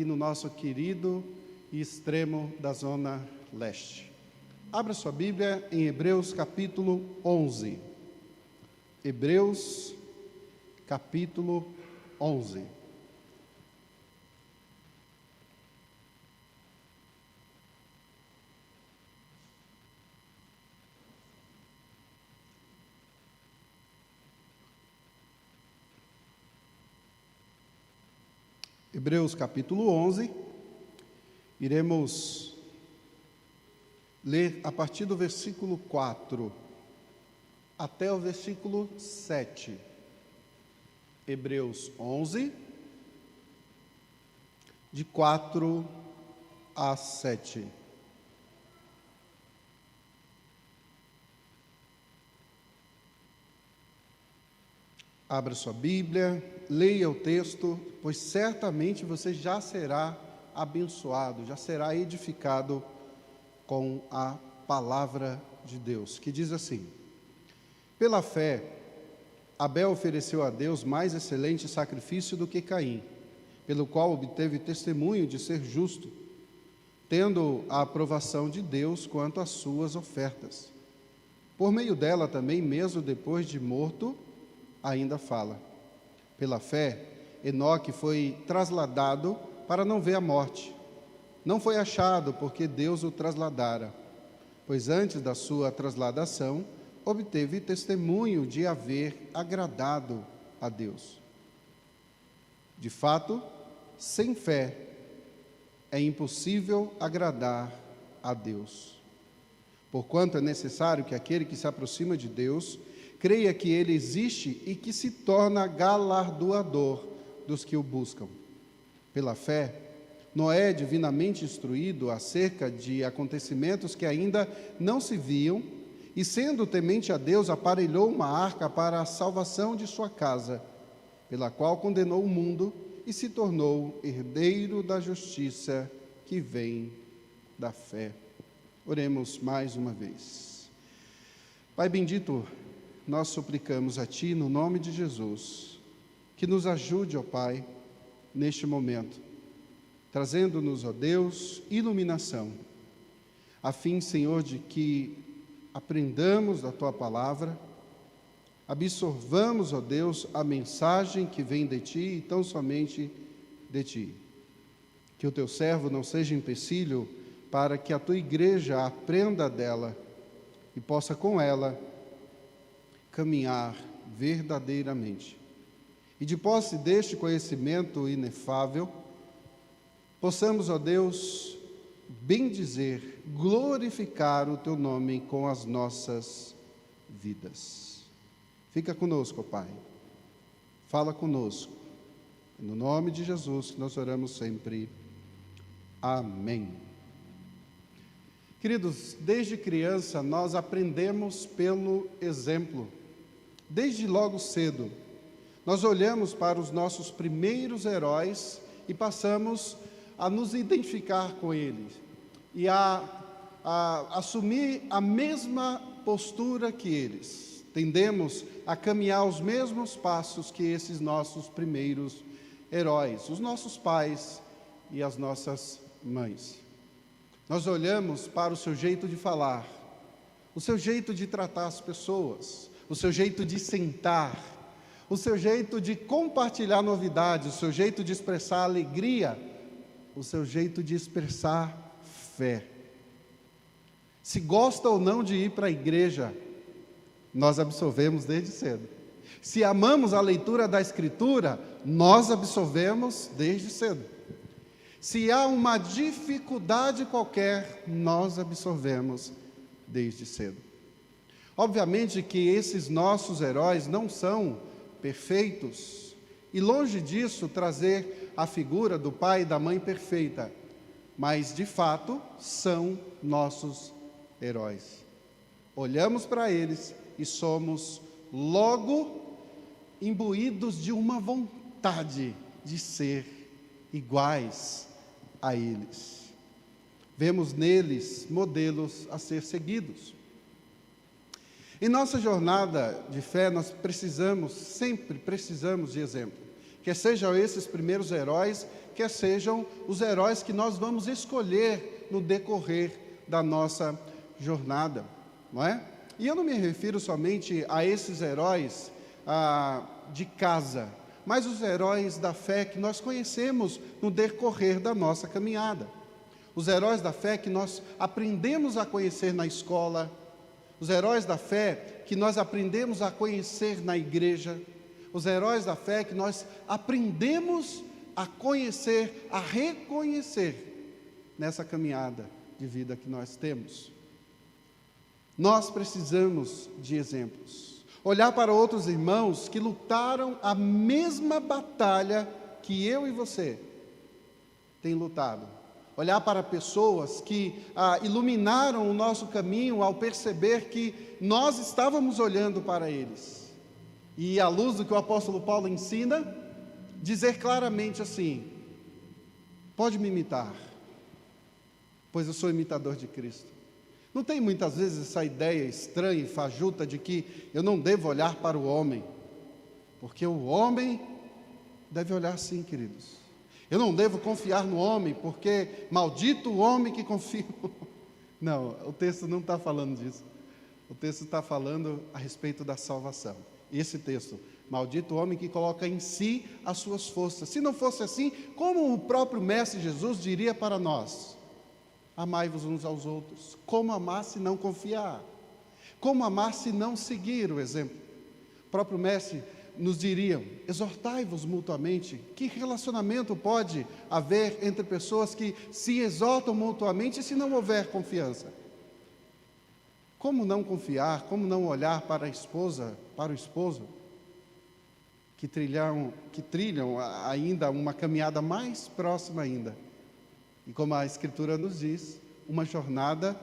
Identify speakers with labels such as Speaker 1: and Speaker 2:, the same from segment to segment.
Speaker 1: no nosso querido e extremo da Zona Leste. Abra sua Bíblia em Hebreus capítulo 11. Hebreus capítulo 11. Hebreus capítulo 11, iremos ler a partir do versículo 4 até o versículo 7. Hebreus 11, de 4 a 7. Abra sua Bíblia, leia o texto, pois certamente você já será abençoado, já será edificado com a palavra de Deus, que diz assim: pela fé, Abel ofereceu a Deus mais excelente sacrifício do que Caim, pelo qual obteve testemunho de ser justo, tendo a aprovação de Deus quanto às suas ofertas. Por meio dela também, mesmo depois de morto, ainda fala. Pela fé, Enoque foi trasladado para não ver a morte. Não foi achado, porque Deus o trasladara, pois antes da sua trasladação, obteve testemunho de haver agradado a Deus. De fato, sem fé, é impossível agradar a Deus. Porquanto é necessário que aquele que se aproxima de Deus creia que Ele existe e que se torna galardoador dos que o buscam. Pela fé, Noé, divinamente instruído acerca de acontecimentos que ainda não se viam, e sendo temente a Deus, aparelhou uma arca para a salvação de sua casa, pela qual condenou o mundo e se tornou herdeiro da justiça que vem da fé. Oremos mais uma vez. Pai bendito, nós suplicamos a Ti, no nome de Jesus, que nos ajude, ó Pai, neste momento, trazendo-nos, ó Deus, iluminação, a fim, Senhor, de que aprendamos da Tua palavra, absorvamos, ó Deus, a mensagem que vem de Ti e tão somente de Ti. Que o Teu servo não seja empecilho para que a Tua igreja aprenda dela e possa com ela caminhar verdadeiramente. E de posse deste conhecimento inefável, possamos, ó Deus, bendizer, glorificar o Teu nome com as nossas vidas. Fica conosco, ó Pai. Fala conosco. No nome de Jesus que nós oramos sempre. Amém. Queridos, desde criança nós aprendemos pelo exemplo. Desde logo cedo, nós olhamos para os nossos primeiros heróis e passamos a nos identificar com eles e a assumir a mesma postura que eles. Tendemos a caminhar os mesmos passos que esses nossos primeiros heróis, os nossos pais e as nossas mães. Nós olhamos para o seu jeito de falar, o seu jeito de tratar as pessoas, o seu jeito de sentar, o seu jeito de compartilhar novidades, o seu jeito de expressar alegria, o seu jeito de expressar fé. Se gosta ou não de ir para a igreja, nós absorvemos desde cedo. Se amamos a leitura da Escritura, nós absorvemos desde cedo. Se há uma dificuldade qualquer, nós absorvemos desde cedo. Obviamente que esses nossos heróis não são perfeitos, e longe disso trazer a figura do pai e da mãe perfeita, mas de fato são nossos heróis. Olhamos para eles e somos logo imbuídos de uma vontade de ser iguais a eles. Vemos neles modelos a ser seguidos. Em nossa jornada de fé, nós sempre precisamos de exemplo. quer sejam esses primeiros heróis, quer sejam os heróis que nós vamos escolher no decorrer da nossa jornada, não é? E eu não me refiro somente a esses heróis de casa, mas os heróis da fé que nós conhecemos no decorrer da nossa caminhada. Os heróis da fé que nós aprendemos a conhecer na escola, os heróis da fé que nós aprendemos a conhecer na igreja, os heróis da fé que nós aprendemos a conhecer, a reconhecer nessa caminhada de vida que nós temos. Nós precisamos de exemplos. Olhar para outros irmãos que lutaram a mesma batalha que eu e você tem lutado. Olhar para pessoas que iluminaram o nosso caminho ao perceber que nós estávamos olhando para eles. E à luz do que o apóstolo Paulo ensina, dizer claramente assim: pode me imitar, pois eu sou imitador de Cristo. Não tem muitas vezes essa ideia estranha e fajuta de que eu não devo olhar para o homem, porque o homem deve olhar sim, queridos. Eu não devo confiar no homem, porque maldito o homem que confia. Não, o texto não está falando disso. O texto está falando a respeito da salvação. Esse texto: maldito o homem que coloca em si as suas forças. Se não fosse assim, como o próprio Mestre Jesus diria para nós: amai-vos uns aos outros. Como amar se não confiar? Como amar se não seguir o exemplo? O próprio Mestre nos diria: exortai-vos mutuamente. Que relacionamento pode haver entre pessoas que se exortam mutuamente se não houver confiança? Como não confiar, como não olhar para a esposa, para o esposo, que trilham ainda uma caminhada mais próxima ainda? E como a Escritura nos diz, uma jornada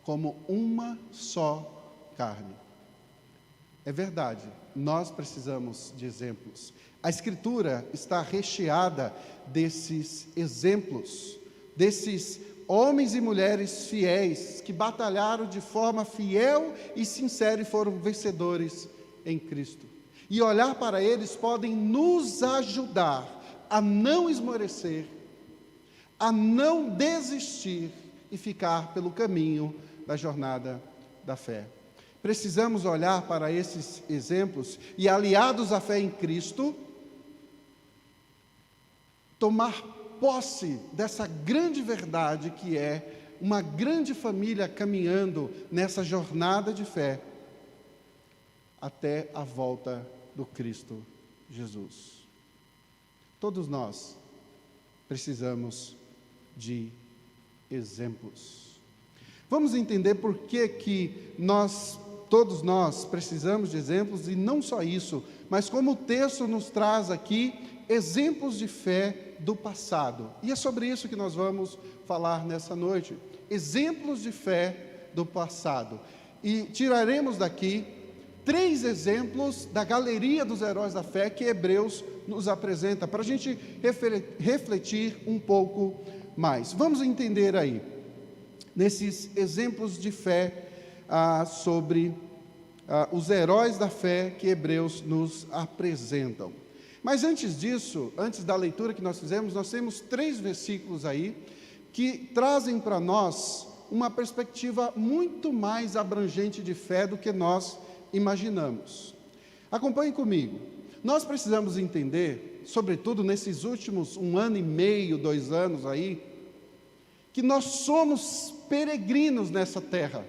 Speaker 1: como uma só carne. É verdade, nós precisamos de exemplos. A Escritura está recheada desses exemplos, desses homens e mulheres fiéis, que batalharam de forma fiel e sincera e foram vencedores em Cristo. E olhar para eles podem nos ajudar a não esmorecer, a não desistir e ficar pelo caminho da jornada da fé. Precisamos olhar para esses exemplos e, aliados à fé em Cristo, tomar posse dessa grande verdade que é uma grande família caminhando nessa jornada de fé até a volta do Cristo Jesus. Todos nós precisamos de exemplos. Vamos entender por que todos nós precisamos de exemplos, e não só isso, mas como o texto nos traz aqui exemplos de fé do passado. E é sobre isso que nós vamos falar nessa noite. Exemplos de fé do passado. E tiraremos daqui 3 exemplos da galeria dos heróis da fé que Hebreus nos apresenta, para a gente refletir um pouco mais. Vamos entender aí, nesses exemplos de fé, sobre os heróis da fé que Hebreus nos apresentam. Mas antes disso, antes da leitura que nós fizemos, nós temos 3 versículos aí que trazem para nós uma perspectiva muito mais abrangente de fé do que nós imaginamos. Acompanhe comigo. Nós precisamos entender, sobretudo nesses últimos 1 ano e meio, 2 anos aí, que nós somos peregrinos nessa terra.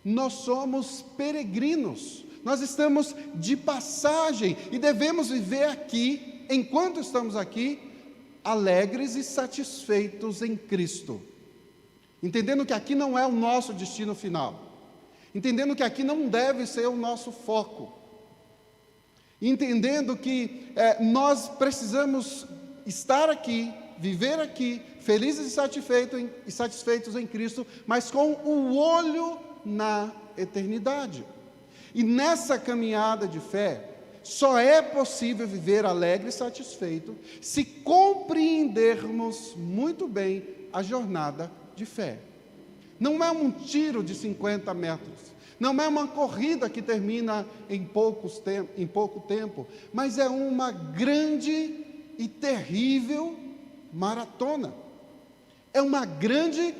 Speaker 1: Nós somos peregrinos. Nós estamos de passagem e devemos viver aqui, enquanto estamos aqui, alegres e satisfeitos em Cristo. Entendendo que aqui não é o nosso destino final. Entendendo que aqui não deve ser o nosso foco. Entendendo que nós precisamos estar aqui, viver aqui, felizes e satisfeitos em Cristo, mas com o olho na eternidade. E nessa caminhada de fé, só é possível viver alegre e satisfeito se compreendermos muito bem a jornada de fé. Não é um tiro de 50 metros, Não é uma corrida que termina em pouco tempo, mas é uma grande e terrível maratona. É uma grande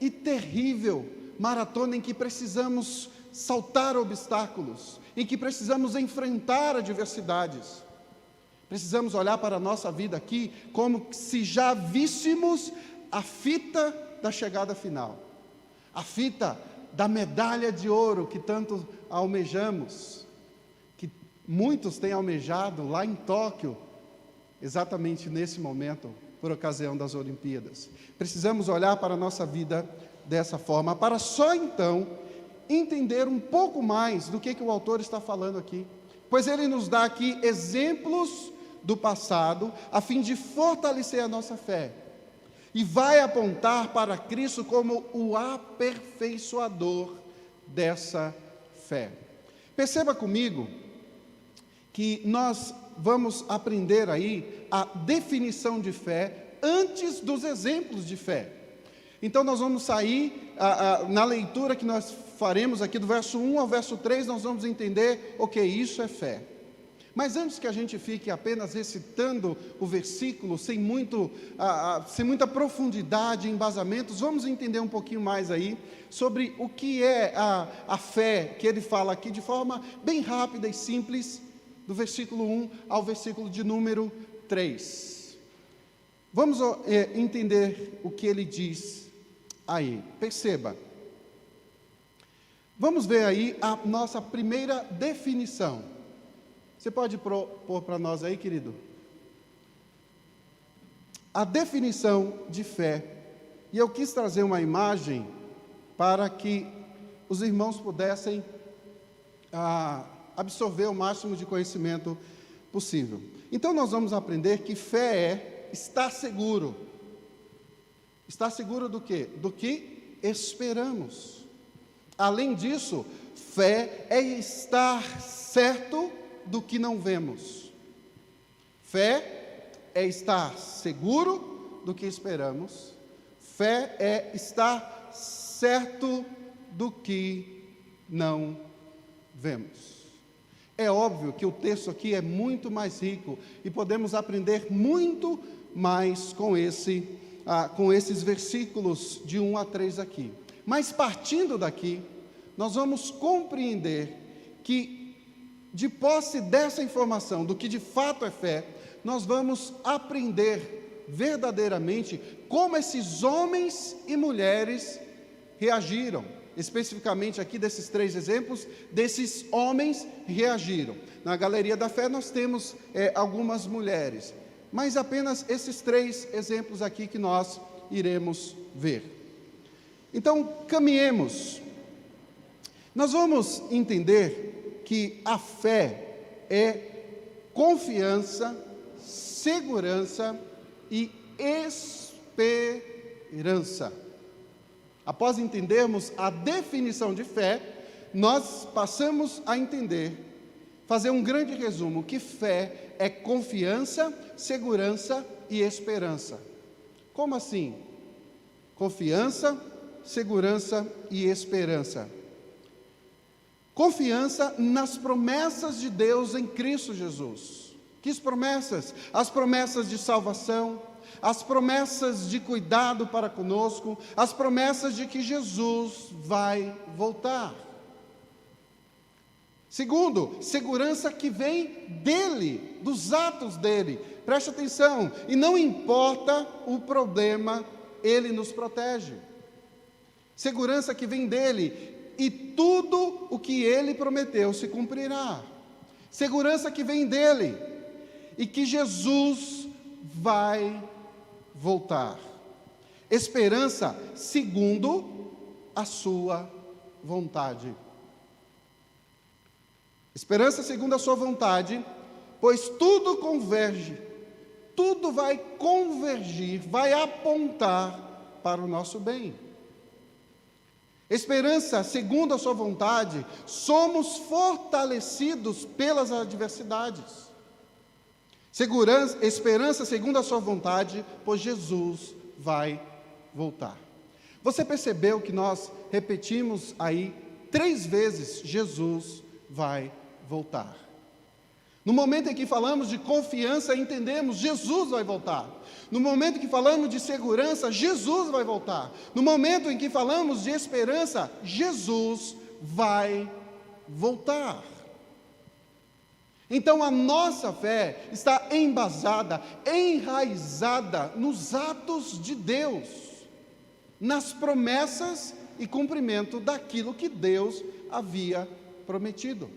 Speaker 1: e terrível maratona em que precisamos saltar obstáculos, em que precisamos enfrentar adversidades. Precisamos olhar para a nossa vida aqui como se já víssemos a fita da chegada final, a fita da medalha de ouro que tanto almejamos, que muitos têm almejado lá em Tóquio, exatamente nesse momento, por ocasião das Olimpíadas. Precisamos olhar para a nossa vida dessa forma, para só então entender um pouco mais do que o autor está falando aqui, pois ele nos dá aqui exemplos do passado, a fim de fortalecer a nossa fé, e vai apontar para Cristo como o aperfeiçoador dessa fé. Perceba comigo que nós vamos aprender aí a definição de fé antes dos exemplos de fé. Então nós vamos sair, na leitura que nós faremos aqui do verso 1 ao verso 3, nós vamos entender, ok, isso é fé. Mas antes que a gente fique apenas recitando o versículo, sem muita profundidade e embasamentos, vamos entender um pouquinho mais aí sobre o que é a fé que ele fala aqui de forma bem rápida e simples, do versículo 1 ao versículo de número 3. Vamos entender o que ele diz aí. Perceba. Vamos ver aí a nossa primeira definição. Você pode pôr para nós aí, querido? A definição de fé. E eu quis trazer uma imagem para que os irmãos pudessem absorver o máximo de conhecimento possível. Então nós vamos aprender que fé é estar seguro. Estar seguro do quê? Do que esperamos. Além disso, fé é estar certo do que não vemos. Fé é estar seguro do que esperamos. Fé é estar certo do que não vemos. É óbvio que o texto aqui é muito mais rico e podemos aprender muito mais com esses versículos de 1 a 3 aqui. Mas partindo daqui, nós vamos compreender que, de posse dessa informação, do que de fato é fé, nós vamos aprender verdadeiramente como esses homens e mulheres reagiram. Especificamente aqui desses 3 exemplos, desses homens reagiram. Na galeria da fé nós temos algumas mulheres, mas apenas esses 3 exemplos aqui que nós iremos ver. Então, caminhemos. Nós vamos entender que a fé é confiança, segurança e esperança. Após entendermos a definição de fé, nós passamos a entender, fazer um grande resumo, que fé é confiança, segurança e esperança. Como assim? Confiança, segurança e esperança. Confiança nas promessas de Deus em Cristo Jesus. Que promessas? As promessas de salvação, as promessas de cuidado para conosco, as promessas de que Jesus vai voltar. Segundo, segurança que vem dele, dos atos dele. Preste atenção, e não importa o problema, ele nos protege. Segurança que vem dele, e tudo o que ele prometeu se cumprirá. Segurança que vem dele, e que Jesus vai voltar. Esperança segundo a sua vontade. Esperança segundo a sua vontade, pois tudo converge, tudo vai convergir, vai apontar para o nosso bem. Esperança segundo a sua vontade, somos fortalecidos pelas adversidades. Esperança segundo a sua vontade, pois Jesus vai voltar. Você percebeu que nós repetimos aí 3 vezes Jesus vai voltar. No momento em que falamos de confiança, entendemos, Jesus vai voltar. No momento em que falamos de segurança, Jesus vai voltar. No momento em que falamos de esperança, Jesus vai voltar. Então a nossa fé está embasada, enraizada nos atos de Deus, nas promessas e cumprimento daquilo que Deus havia prometido.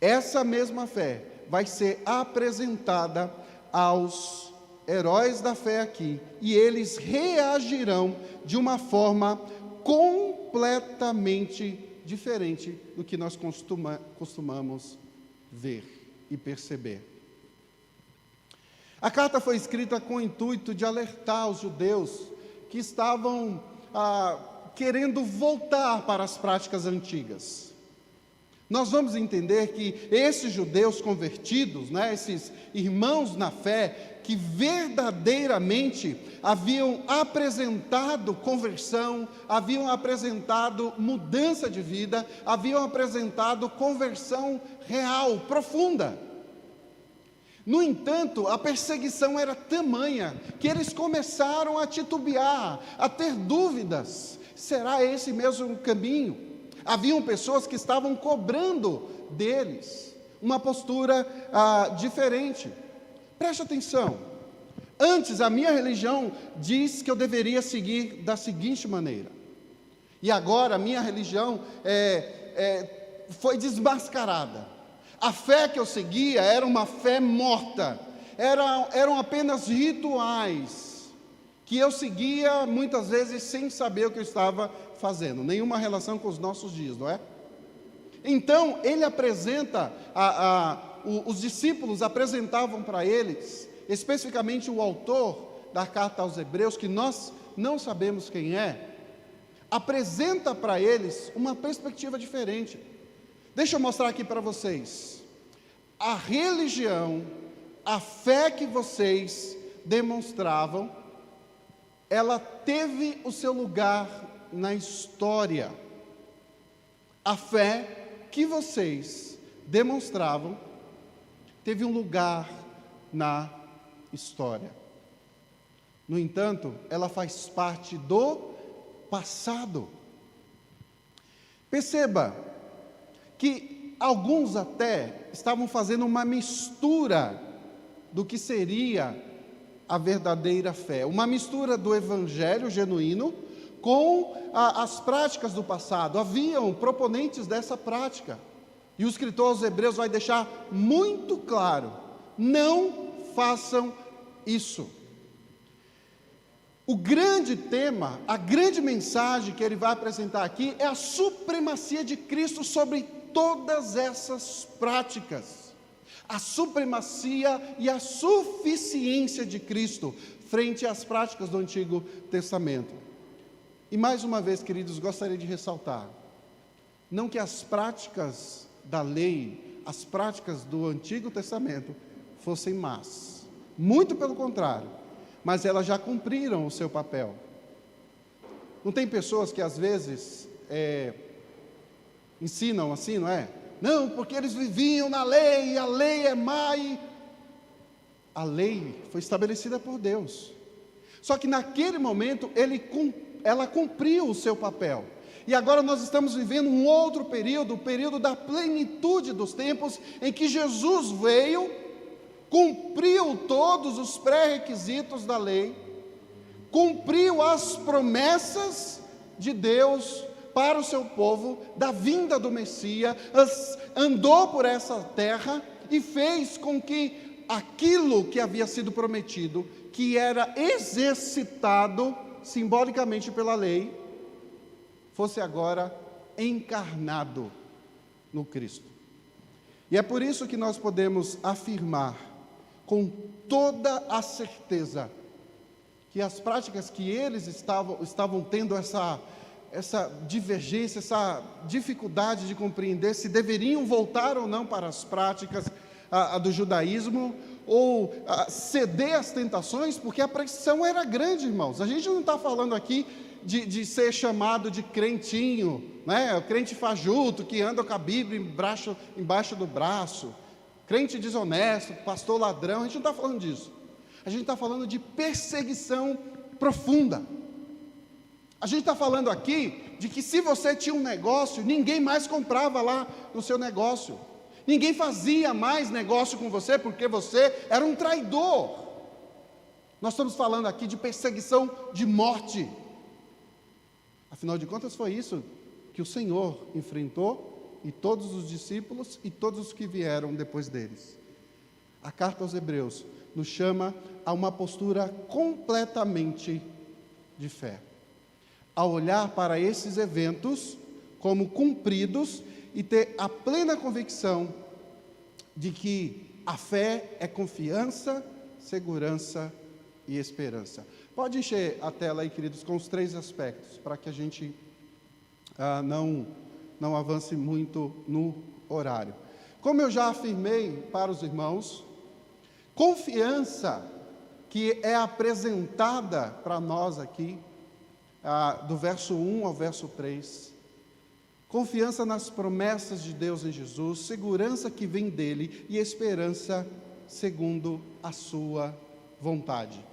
Speaker 1: Essa mesma fé vai ser apresentada aos heróis da fé aqui, e eles reagirão de uma forma completamente diferente do que nós costumamos ver e perceber. A carta foi escrita com o intuito de alertar os judeus que estavam querendo voltar para as práticas antigas. Nós vamos entender que esses judeus convertidos, esses irmãos na fé, que verdadeiramente haviam apresentado conversão, haviam apresentado mudança de vida, haviam apresentado conversão real, profunda. No entanto, a perseguição era tamanha que eles começaram a titubear, a ter dúvidas: será esse mesmo caminho? Haviam pessoas que estavam cobrando deles uma postura diferente. Preste atenção. Antes, a minha religião diz que eu deveria seguir da seguinte maneira. E agora, a minha religião foi desmascarada. A fé que eu seguia era uma fé morta. Eram apenas rituais que eu seguia, muitas vezes, sem saber o que eu estava fazendo. Nenhuma relação com os nossos dias, não é? Então, ele apresenta, os discípulos apresentavam para eles, especificamente o autor da carta aos Hebreus, que nós não sabemos quem é, apresenta para eles uma perspectiva diferente. Deixa eu mostrar aqui para vocês. A religião, a fé que vocês demonstravam, ela teve o seu lugar na história. A fé que vocês demonstravam teve um lugar na história. No entanto, ela faz parte do passado. Perceba que alguns até estavam fazendo uma mistura do que seria a verdadeira fé, uma mistura do evangelho genuíno com as práticas do passado. Haviam proponentes dessa prática, e o escritor aos Hebreus vai deixar muito claro: não façam isso. O grande tema, a grande mensagem que ele vai apresentar aqui é a supremacia de Cristo sobre todas essas práticas, a supremacia e a suficiência de Cristo frente às práticas do Antigo Testamento. E mais uma vez, queridos, gostaria de ressaltar, não que as práticas da lei, as práticas do Antigo Testamento fossem más, muito pelo contrário, mas elas já cumpriram o seu papel. Não tem pessoas que às vezes ensinam assim, não é? Não, porque eles viviam na lei, e a lei é má, e a lei foi estabelecida por Deus. Só que naquele momento ela cumpriu o seu papel. E agora nós estamos vivendo um outro período, o período da plenitude dos tempos, em que Jesus veio, cumpriu todos os pré-requisitos da lei, cumpriu as promessas de Deus para o seu povo, da vinda do Messias, andou por essa terra e fez com que aquilo que havia sido prometido, que era exercitado simbolicamente pela lei, fosse agora encarnado no Cristo. E é por isso que nós podemos afirmar com toda a certeza que as práticas que eles estavam tendo essa divergência, essa dificuldade de compreender se deveriam voltar ou não para as práticas do judaísmo, ou ceder às tentações, porque a pressão era grande, irmãos. A gente não está falando aqui de ser chamado de crentinho, né? O crente fajuto, que anda com a Bíblia embaixo do braço, crente desonesto, pastor ladrão. A gente não está falando disso. A gente está falando de perseguição profunda. A gente está falando aqui de que se você tinha um negócio, ninguém mais comprava lá no seu negócio. Ninguém fazia mais negócio com você porque você era um traidor. Nós estamos falando aqui de perseguição de morte. Afinal de contas, foi isso que o Senhor enfrentou, e todos os discípulos e todos os que vieram depois deles. A carta aos Hebreus nos chama a uma postura completamente de fé, a olhar para esses eventos como cumpridos e ter a plena convicção de que a fé é confiança, segurança e esperança. Pode encher a tela aí, queridos, com os 3 aspectos, para que a gente não avance muito no horário. Como eu já afirmei para os irmãos, confiança que é apresentada para nós aqui, do verso 1 ao verso 3, confiança nas promessas de Deus em Jesus, segurança que vem dele e esperança segundo a sua vontade.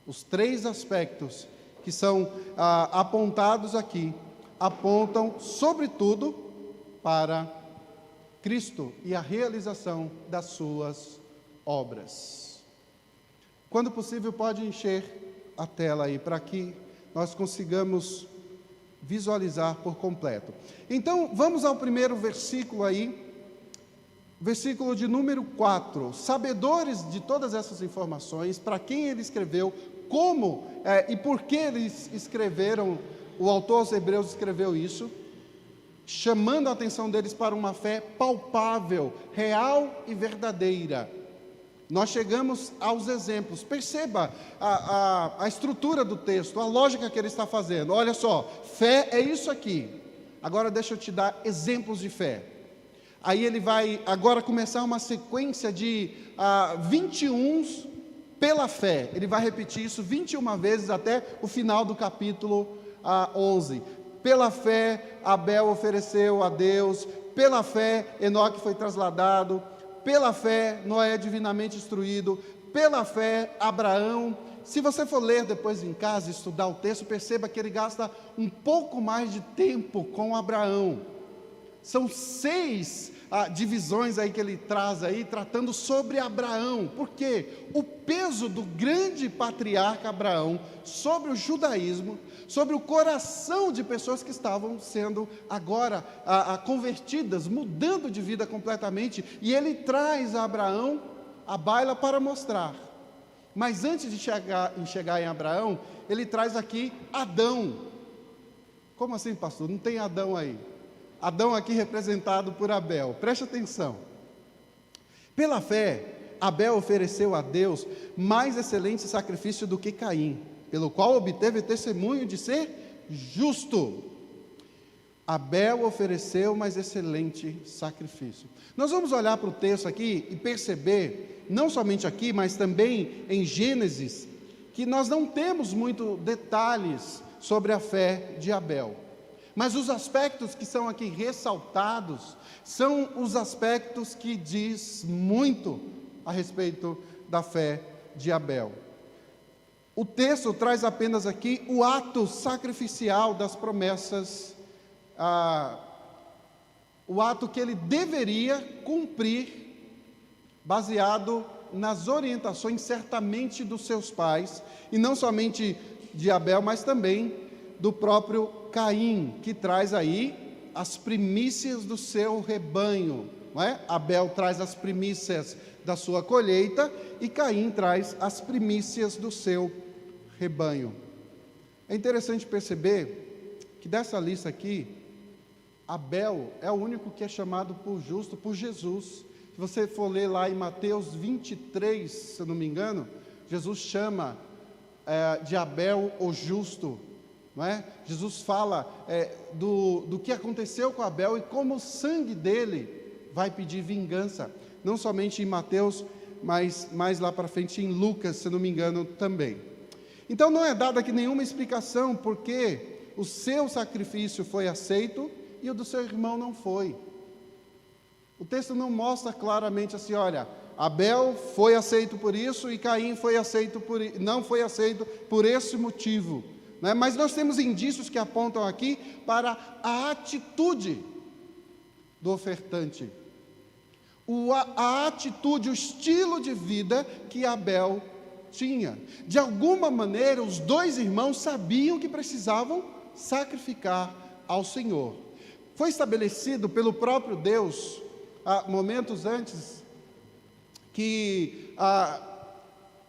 Speaker 1: Os 3 aspectos que são apontados aqui, apontam sobretudo para Cristo e a realização das suas obras. Quando possível, pode encher a tela aí, para que nós consigamos visualizar por completo. Então, vamos ao primeiro versículo aí, versículo de número 4. Sabedores de todas essas informações, para quem ele escreveu, como e por que eles escreveram, o autor aos Hebreus escreveu isso, chamando a atenção deles para uma fé palpável, real e verdadeira. Nós chegamos aos exemplos. Perceba a estrutura do texto, a lógica que ele está fazendo. Olha só, fé é isso aqui. Agora deixa eu te dar exemplos de fé. Aí ele vai agora começar uma sequência de 21 pela fé. Ele vai repetir isso 21 vezes até o final do capítulo 11. Pela fé, Abel ofereceu a Deus. Pela fé, Enoque foi trasladado. Pela fé, Noé é divinamente instruído. Pela fé, Abraão. Se você for ler depois em casa, estudar o texto, perceba que ele gasta um pouco mais de tempo com Abraão. São 6 divisões aí que ele traz aí, tratando sobre Abraão. Por quê? O peso do grande patriarca Abraão sobre o judaísmo, sobre o coração de pessoas que estavam sendo agora convertidas, mudando de vida completamente, e ele traz a Abraão à baila para mostrar. Mas antes de chegar em Abraão, ele traz aqui Adão. Como assim, pastor? Não tem Adão aí? Adão aqui representado por Abel. Preste atenção. Pela fé, Abel ofereceu a Deus mais excelente sacrifício do que Caim, pelo qual obteve testemunho de ser justo. Abel ofereceu mais excelente sacrifício. Nós vamos olhar para o texto aqui e perceber, não somente aqui, mas também em Gênesis, que nós não temos muitos detalhes sobre a fé de Abel. Mas os aspectos que são aqui ressaltados são os aspectos que diz muito a respeito da fé de Abel. O texto traz apenas aqui o ato sacrificial das promessas, o ato que ele deveria cumprir, baseado nas orientações certamente dos seus pais, e não somente de Abel, mas também do próprio Caim, que traz aí as primícias do seu rebanho, não é? Abel traz as primícias da sua colheita e Caim traz as primícias do seu rebanho. É interessante perceber que dessa lista aqui, Abel é o único que é chamado por justo por Jesus. Se você for ler lá em Mateus 23, se eu não me engano, Jesus chama de Abel o justo. Não é? Jesus fala do que aconteceu com Abel e como o sangue dele vai pedir vingança, não somente em Mateus mas mais lá para frente em Lucas, se não me engano, também. Então não é dada aqui nenhuma explicação porque o seu sacrifício foi aceito e o do seu irmão não foi. O texto não mostra claramente assim, olha, Abel foi aceito por isso e Caim não foi aceito por esse motivo. Né? Mas nós temos indícios que apontam aqui para a atitude do ofertante. A atitude, o estilo de vida que Abel tinha. De alguma maneira, os dois irmãos sabiam que precisavam sacrificar ao Senhor. Foi estabelecido pelo próprio Deus, momentos antes, que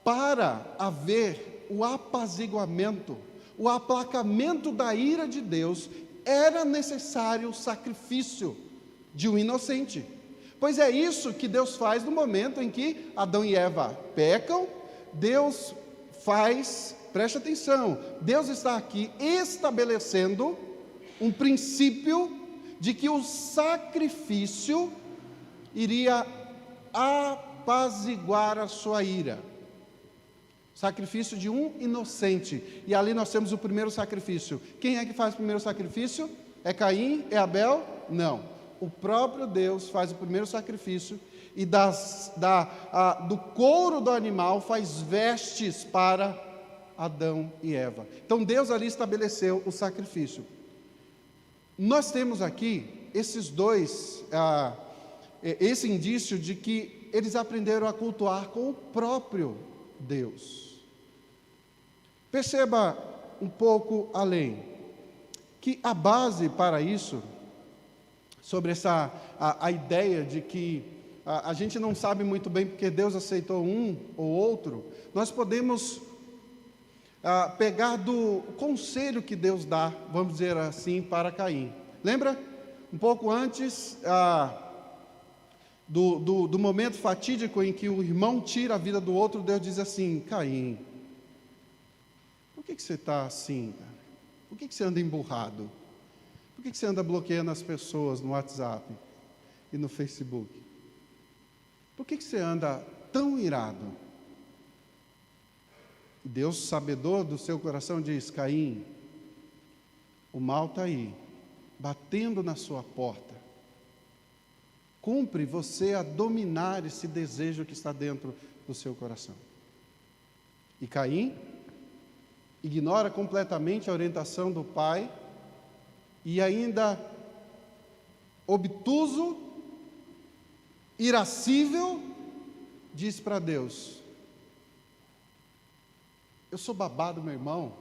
Speaker 1: para haver o apaziguamento, o aplacamento da ira de Deus, era necessário o sacrifício de um inocente. Pois é isso que Deus faz no momento em que Adão e Eva pecam. Deus faz, preste atenção, Deus está aqui estabelecendo um princípio de que o sacrifício iria apaziguar a sua ira. Sacrifício de um inocente. E ali nós temos o primeiro sacrifício. Quem é que faz o primeiro sacrifício? É Caim? É Abel? Não. O próprio Deus faz o primeiro sacrifício e do couro do animal faz vestes para Adão e Eva. Então Deus ali estabeleceu o sacrifício. Nós temos aqui esses dois, esse indício de que eles aprenderam a cultuar com o próprio Deus. Perceba um pouco além, que a base para isso, sobre a ideia de que a gente não sabe muito bem porque Deus aceitou um ou outro, nós podemos pegar do conselho que Deus dá, vamos dizer assim, para Caim. Lembra? Um pouco antes do momento fatídico em que o irmão tira a vida do outro, Deus diz assim: Caim, por que você está assim? Por que você anda emburrado? Por que você anda bloqueando as pessoas no WhatsApp e no Facebook? Por que você anda tão irado? Deus, sabedor do seu coração, diz: Caim, o mal está aí, batendo na sua porta. Cumpre você a dominar esse desejo que está dentro do seu coração. E Caim ignora completamente a orientação do pai e ainda obtuso, irascível, diz para Deus: eu sou babado, meu irmão,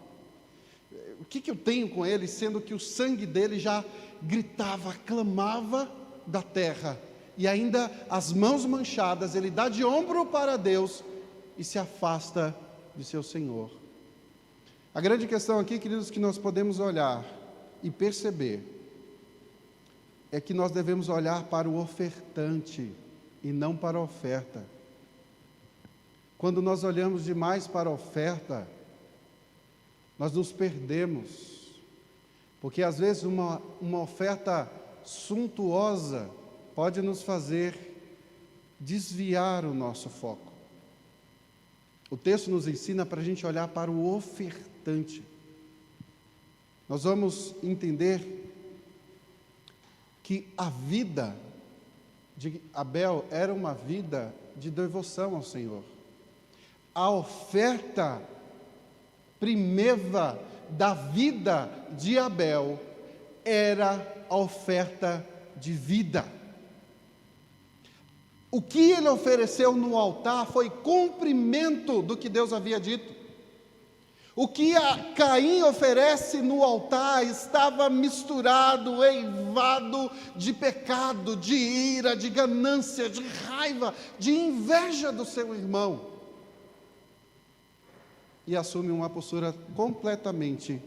Speaker 1: o que eu tenho com ele, sendo que o sangue dele já gritava, clamava da terra, e ainda as mãos manchadas, ele dá de ombro para Deus e se afasta de seu Senhor. A grande questão aqui, queridos, que nós podemos olhar e perceber, é que nós devemos olhar para o ofertante e não para a oferta. Quando nós olhamos demais para a oferta, nós nos perdemos, porque às vezes uma oferta suntuosa pode nos fazer desviar o nosso foco. O texto nos ensina para a gente olhar para o ofertante. Nós vamos entender que a vida de Abel era uma vida de devoção ao Senhor. A oferta primeva da vida de Abel era a oferta de vida. O que ele ofereceu no altar foi cumprimento do que Deus havia dito. O que Caim oferece no altar estava misturado, eivado de pecado, de ira, de ganância, de raiva, de inveja do seu irmão. E assume uma postura completamente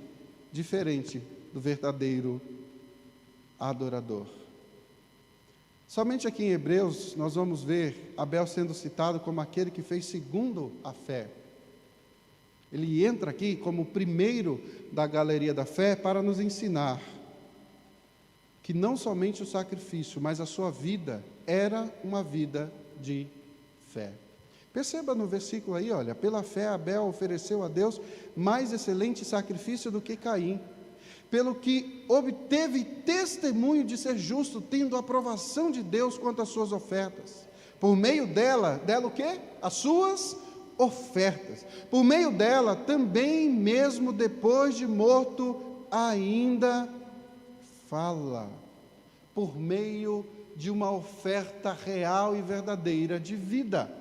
Speaker 1: diferente do verdadeiro adorador. Somente aqui em Hebreus nós vamos ver Abel sendo citado como aquele que fez segundo a fé. Ele entra aqui como o primeiro da galeria da fé para nos ensinar que não somente o sacrifício, mas a sua vida era uma vida de fé. Perceba no versículo aí, olha, pela fé Abel ofereceu a Deus mais excelente sacrifício do que Caim, pelo que obteve testemunho de ser justo, tendo a aprovação de Deus quanto às suas ofertas. Por meio dela o quê? As suas ofertas. Por meio dela, também mesmo depois de morto, ainda fala. Por meio de uma oferta real e verdadeira de vida.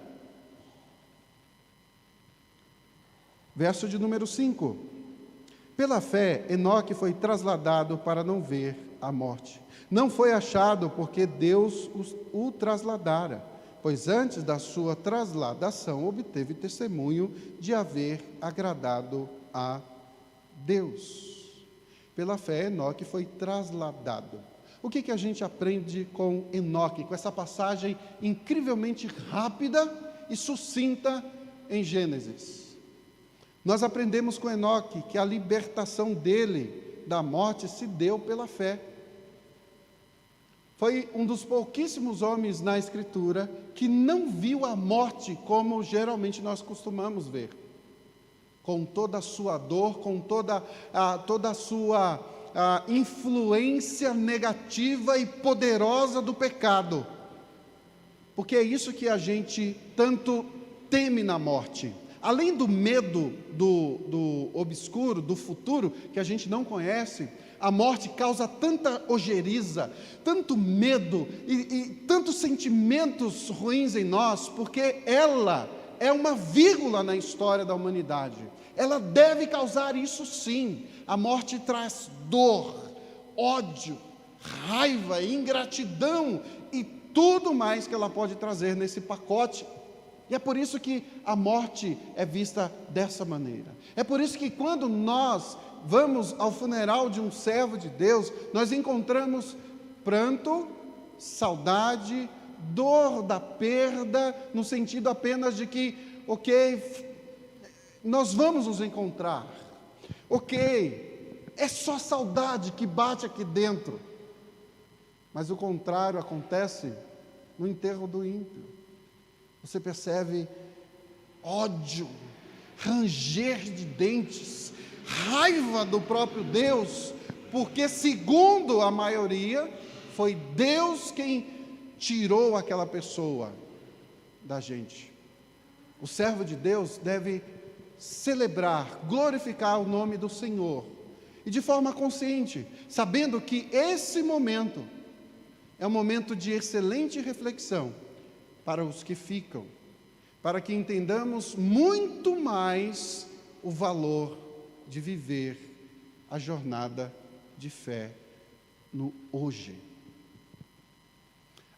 Speaker 1: Verso de número 5. Pela fé, Enoque foi trasladado para não ver a morte. Não foi achado porque Deus o trasladara, pois antes da sua trasladação obteve testemunho de haver agradado a Deus. Pela fé, Enoque foi trasladado. O que a gente aprende com Enoque, com essa passagem incrivelmente rápida e sucinta em Gênesis? Nós aprendemos com Enoque que a libertação dele da morte se deu pela fé. Foi um dos pouquíssimos homens na Escritura que não viu a morte como geralmente nós costumamos ver, com toda a sua dor, com toda a sua influência negativa e poderosa do pecado, porque é isso que a gente tanto teme na morte. Além do medo do obscuro, do futuro, que a gente não conhece, a morte causa tanta ojeriza, tanto medo e tantos sentimentos ruins em nós, porque ela é uma vírgula na história da humanidade. Ela deve causar isso sim. A morte traz dor, ódio, raiva, ingratidão e tudo mais que ela pode trazer nesse pacote. E é por isso que a morte é vista dessa maneira. É por isso que quando nós vamos ao funeral de um servo de Deus, nós encontramos pranto, saudade, dor da perda, no sentido apenas de que, nós vamos nos encontrar. É só saudade que bate aqui dentro. Mas o contrário acontece no enterro do ímpio. Você percebe ódio, ranger de dentes, raiva do próprio Deus, porque segundo a maioria, foi Deus quem tirou aquela pessoa da gente. O servo de Deus deve celebrar, glorificar o nome do Senhor, e de forma consciente, sabendo que esse momento é um momento de excelente reflexão para os que ficam, para que entendamos muito mais o valor de viver a jornada de fé no hoje.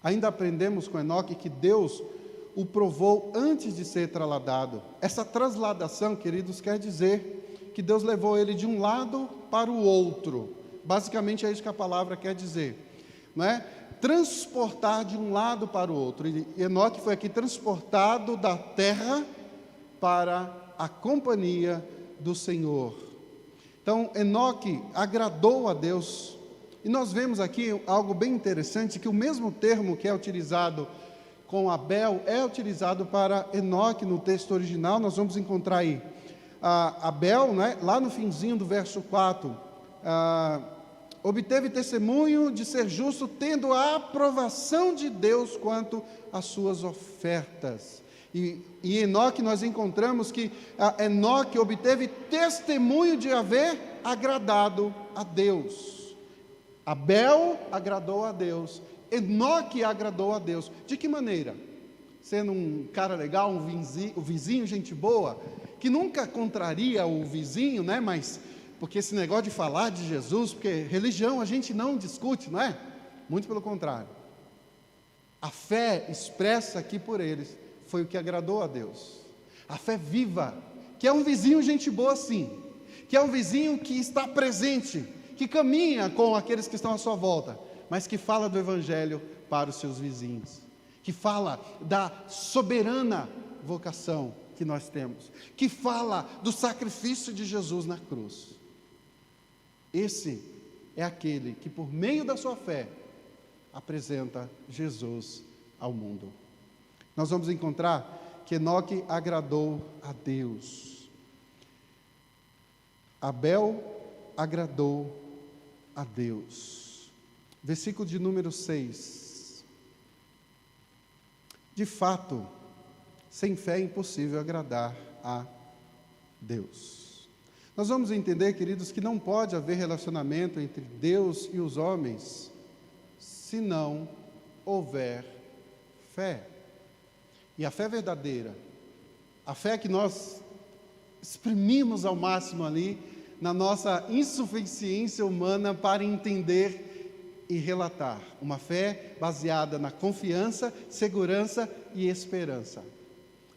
Speaker 1: Ainda aprendemos com Enoque que Deus o provou antes de ser trasladado. Essa trasladação, queridos, quer dizer que Deus levou ele de um lado para o outro. Basicamente é isso que a palavra quer dizer, não é? Transportar de um lado para o outro. E Enoque foi aqui transportado da terra para a companhia do Senhor. Então, Enoque agradou a Deus. E nós vemos aqui algo bem interessante, que o mesmo termo que é utilizado com Abel é utilizado para Enoque no texto original. Nós vamos encontrar aí Abel, né, lá no finzinho do verso 4, obteve testemunho de ser justo, tendo a aprovação de Deus quanto às suas ofertas. E Enoque, nós encontramos que Enoque obteve testemunho de haver agradado a Deus. Abel agradou a Deus, Enoque agradou a Deus. De que maneira? Sendo um cara legal, um vizinho, gente boa, que nunca contraria o vizinho, né? Mas porque esse negócio de falar de Jesus, porque religião a gente não discute, não é? Muito pelo contrário. A fé expressa aqui por eles foi o que agradou a Deus. A fé viva, que é um vizinho gente boa sim, que é um vizinho que está presente, que caminha com aqueles que estão à sua volta, mas que fala do Evangelho para os seus vizinhos, que fala da soberana vocação que nós temos, que fala do sacrifício de Jesus na cruz. Esse é aquele que, por meio da sua fé, apresenta Jesus ao mundo. Nós vamos encontrar que Enoque agradou a Deus. Abel agradou a Deus. Versículo de número 6. De fato, sem fé é impossível agradar a Deus. Nós vamos entender, queridos, que não pode haver relacionamento entre Deus e os homens se não houver fé. E a fé verdadeira, a fé que nós exprimimos ao máximo ali, na nossa insuficiência humana para entender e relatar. Uma fé baseada na confiança, segurança e esperança.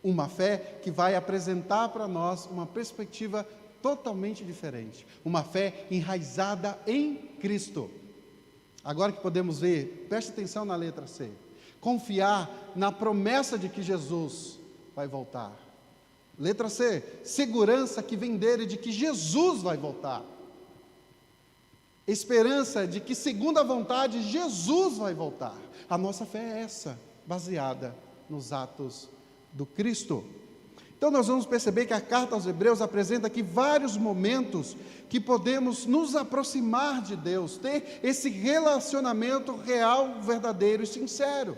Speaker 1: Uma fé que vai apresentar para nós uma perspectiva totalmente diferente. Uma fé enraizada em Cristo. Agora que podemos ver, preste atenção na letra C. Confiar na promessa de que Jesus vai voltar. Letra C, segurança que vem dele de que Jesus vai voltar. Esperança de que, segundo a vontade, Jesus vai voltar. A nossa fé é essa, baseada nos atos do Cristo. Então nós vamos perceber que a carta aos Hebreus apresenta aqui vários momentos que podemos nos aproximar de Deus, ter esse relacionamento real, verdadeiro e sincero.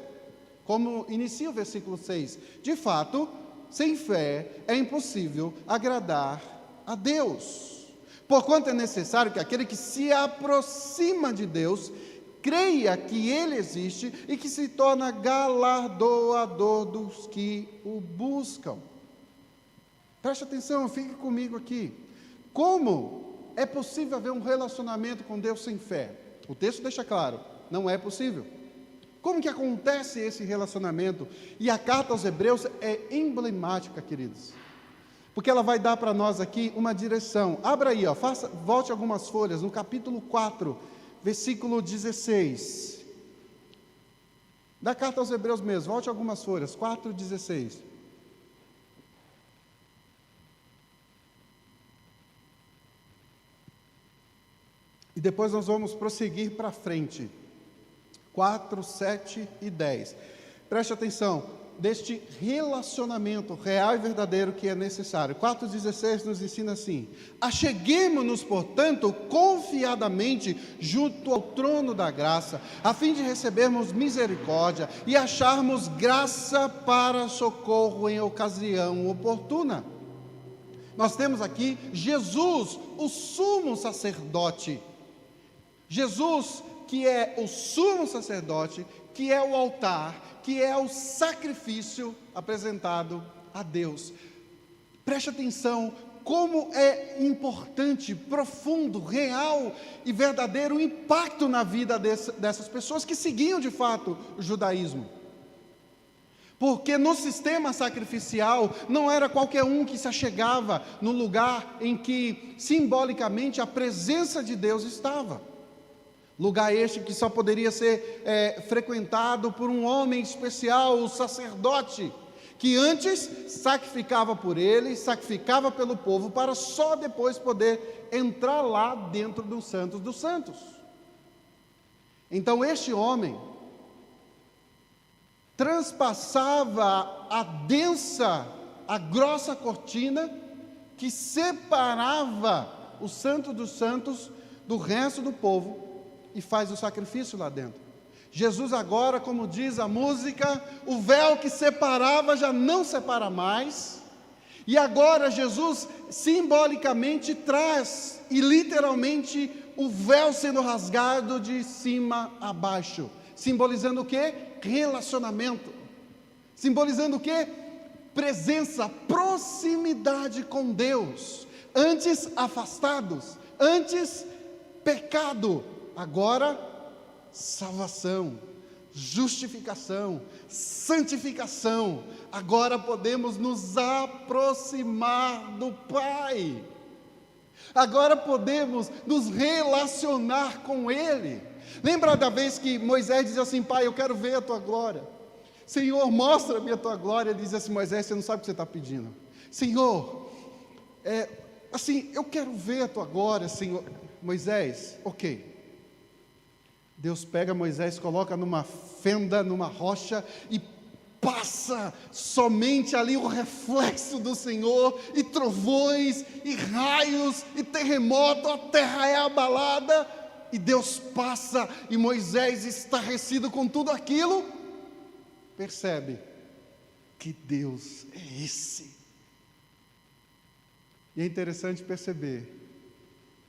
Speaker 1: Como inicia o versículo 6, de fato, sem fé é impossível agradar a Deus, porquanto é necessário que aquele que se aproxima de Deus creia que Ele existe e que se torna galardoador dos que o buscam. Preste atenção, fique comigo aqui. Como é possível haver um relacionamento com Deus sem fé? O texto deixa claro, não é possível. Como que acontece esse relacionamento? E a carta aos Hebreus é emblemática, queridos, porque ela vai dar para nós aqui uma direção. Abra aí, volte algumas folhas, no capítulo 4, versículo 16. Da carta aos Hebreus mesmo, volte algumas folhas, 4:16. E depois nós vamos prosseguir para frente. 4, 7 e 10. Preste atenção, deste relacionamento real e verdadeiro que é necessário. 4:16 nos ensina assim: acheguemo-nos, portanto, confiadamente junto ao trono da graça, a fim de recebermos misericórdia e acharmos graça para socorro em ocasião oportuna. Nós temos aqui Jesus, o sumo sacerdote. Jesus, que é o sumo sacerdote, que é o altar, que é o sacrifício apresentado a Deus. Preste atenção, como é importante, profundo, real e verdadeiro o impacto na vida dessas pessoas que seguiam de fato o judaísmo. Porque no sistema sacrificial não era qualquer um que se achegava no lugar em que simbolicamente a presença de Deus estava. Lugar este que só poderia ser frequentado por um homem especial, o sacerdote, que antes sacrificava por ele, sacrificava pelo povo, para só depois poder entrar lá dentro do Santos dos Santos. Então este homem transpassava a grossa cortina que separava o Santo dos Santos do resto do povo, e faz o sacrifício lá dentro. Jesus agora, como diz a música, o véu que separava já não separa mais, e agora Jesus simbolicamente traz, e literalmente, o véu sendo rasgado de cima a baixo, simbolizando o quê? Relacionamento, simbolizando o quê? Presença, proximidade com Deus, antes afastados, antes pecado, agora salvação, justificação, santificação. Agora podemos nos aproximar do Pai, agora podemos nos relacionar com Ele. Lembra da vez que Moisés dizia assim: Pai, eu quero ver a Tua glória. Senhor, mostra-me a Tua glória. Ele diz assim: Moisés, você não sabe o que você está pedindo. Senhor, eu quero ver a Tua glória, Senhor. Moisés, ok. Deus pega Moisés, coloca numa fenda, numa rocha, e passa somente ali o reflexo do Senhor, e trovões, e raios, e terremoto, a terra é abalada, e Deus passa, e Moisés, estarrecido com tudo aquilo, percebe que Deus é esse. E é interessante perceber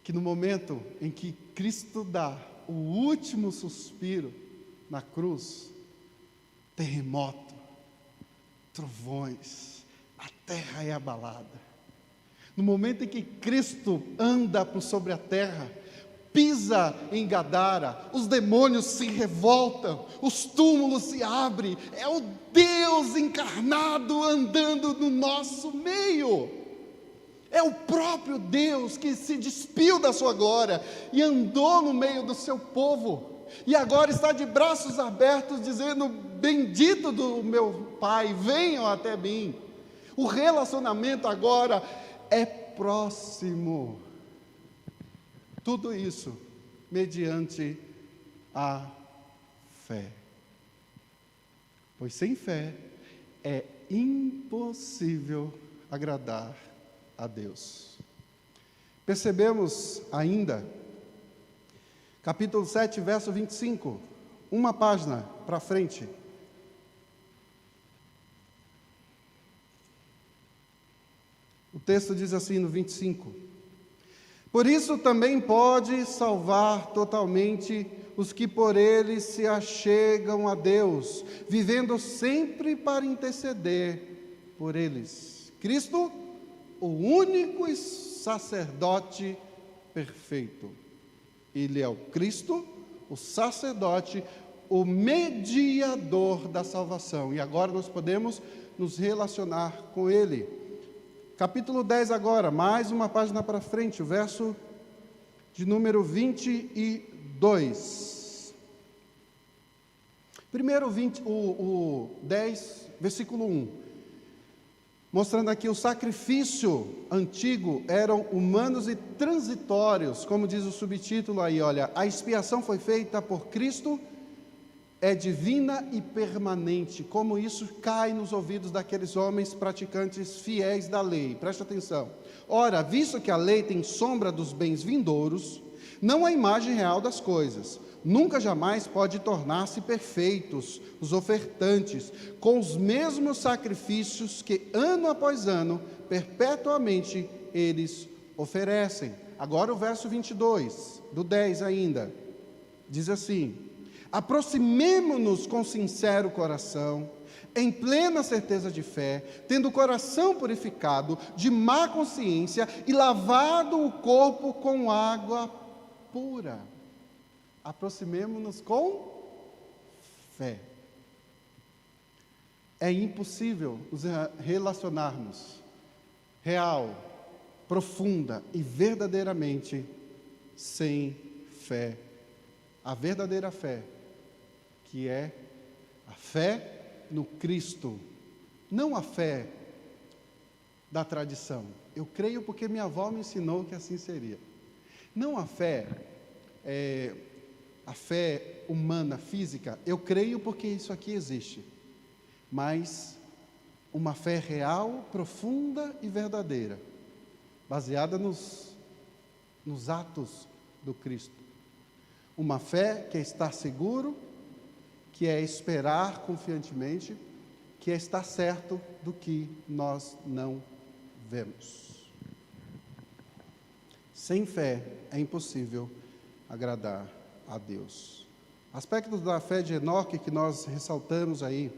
Speaker 1: que no momento em que Cristo dá o último suspiro na cruz, terremoto, trovões, a terra é abalada. No momento em que Cristo anda por sobre a terra, pisa em Gadara, os demônios se revoltam, os túmulos se abrem, é o Deus encarnado andando no nosso meio. É o próprio Deus que se despiu da sua glória e andou no meio do seu povo, e agora está de braços abertos dizendo: bendito do meu Pai, venham até mim. O relacionamento agora é próximo. Tudo isso mediante a fé. Pois sem fé é impossível agradar a Deus. Percebemos ainda, capítulo 7, verso 25, uma página para frente. O texto diz assim no 25: por isso também pode salvar totalmente os que por ele se achegam a Deus, vivendo sempre para interceder por eles. Cristo, o único sacerdote perfeito. Ele é o Cristo, o sacerdote, o mediador da salvação. E agora nós podemos nos relacionar com Ele. Capítulo 10 agora, mais uma página para frente, o verso de número 22. Primeiro o 10, versículo 1. Mostrando aqui o sacrifício antigo eram humanos e transitórios, como diz o subtítulo aí, olha, a expiação foi feita por Cristo, é divina e permanente. Como isso cai nos ouvidos daqueles homens praticantes fiéis da lei, presta atenção. Ora, visto que a lei tem sombra dos bens vindouros, não a imagem real das coisas, nunca jamais pode tornar-se perfeitos os ofertantes, com os mesmos sacrifícios que ano após ano, perpetuamente eles oferecem. Agora o verso 22, do 10 ainda, diz assim: aproximemo-nos com sincero coração, em plena certeza de fé, tendo o coração purificado de má consciência e lavado o corpo com água pura. Aproximemo-nos com fé. É impossível nos relacionarmos real, profunda e verdadeiramente sem fé. A verdadeira fé, que é a fé no Cristo, não a fé da tradição. Eu creio porque minha avó me ensinou que assim seria. Não a fé humana, física, eu creio porque isso aqui existe, mas uma fé real, profunda e verdadeira, baseada nos atos do Cristo. Uma fé que é estar seguro, que é esperar confiantemente, que é estar certo do que nós não vemos. Sem fé é impossível agradar a Deus. Aspectos da fé de Enoque que nós ressaltamos aí.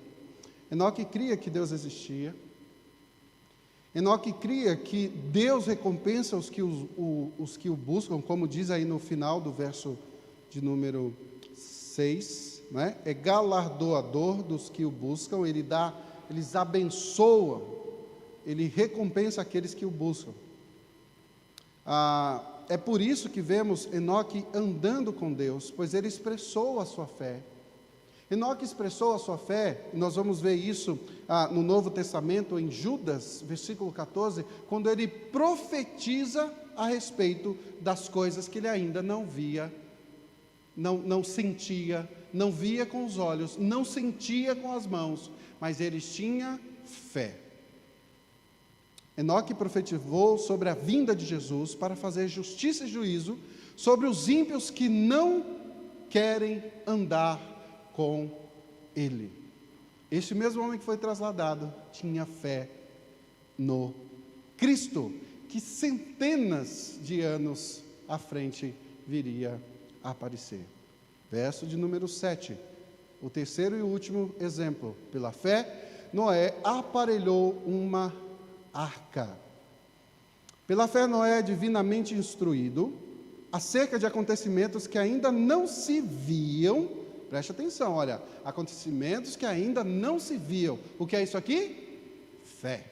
Speaker 1: Enoque cria que Deus existia. Enoque cria que Deus recompensa os que o buscam, como diz aí no final do verso de número 6, né? É galardoador dos que o buscam, eles abençoam, ele recompensa aqueles que o buscam. É por isso que vemos Enoque andando com Deus, pois ele expressou a sua fé. Enoque expressou a sua fé, e nós vamos ver isso no Novo Testamento, em Judas, versículo 14, quando ele profetiza a respeito das coisas que ele ainda não via, não sentia, não via com os olhos, não sentia com as mãos, mas eles tinham fé. Enoque profetizou sobre a vinda de Jesus para fazer justiça e juízo sobre os ímpios que não querem andar com ele. Este mesmo homem que foi trasladado tinha fé no Cristo, que centenas de anos à frente viria a aparecer. Verso de número 7, o terceiro e último exemplo. Pela fé, Noé aparelhou uma arca. Pela fé, Noé é divinamente instruído acerca de acontecimentos que ainda não se viam. Preste atenção, olha, acontecimentos que ainda não se viam. O que é isso aqui? Fé.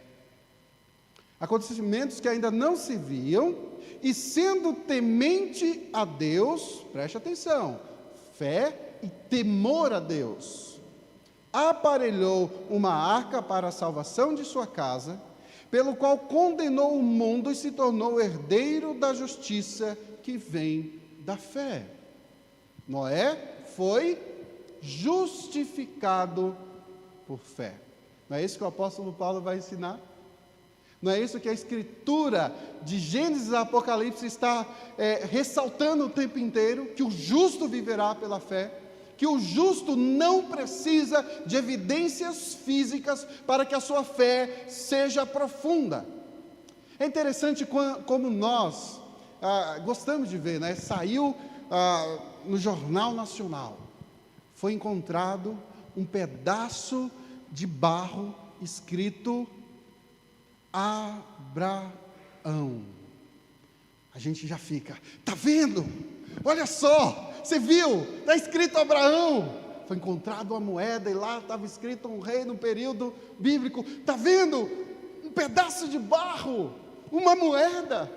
Speaker 1: Acontecimentos que ainda não se viam, e sendo temente a Deus, preste atenção, fé e temor a Deus, aparelhou uma arca para a salvação de sua casa, pelo qual condenou o mundo e se tornou herdeiro da justiça que vem da fé. Noé foi justificado por fé. Não é isso que o apóstolo Paulo vai ensinar? Não é isso que a Escritura de Gênesis e Apocalipse está ressaltando o tempo inteiro? Que o justo viverá pela fé, que o justo não precisa de evidências físicas para que a sua fé seja profunda. É interessante como nós gostamos de ver, né? Saiu no Jornal Nacional, foi encontrado um pedaço de barro escrito Abraão. A gente já fica, tá vendo? Olha só, você viu? Está escrito Abraão. Foi encontrado uma moeda e lá estava escrito um rei no período bíblico. Está vendo? Um pedaço de barro, uma moeda.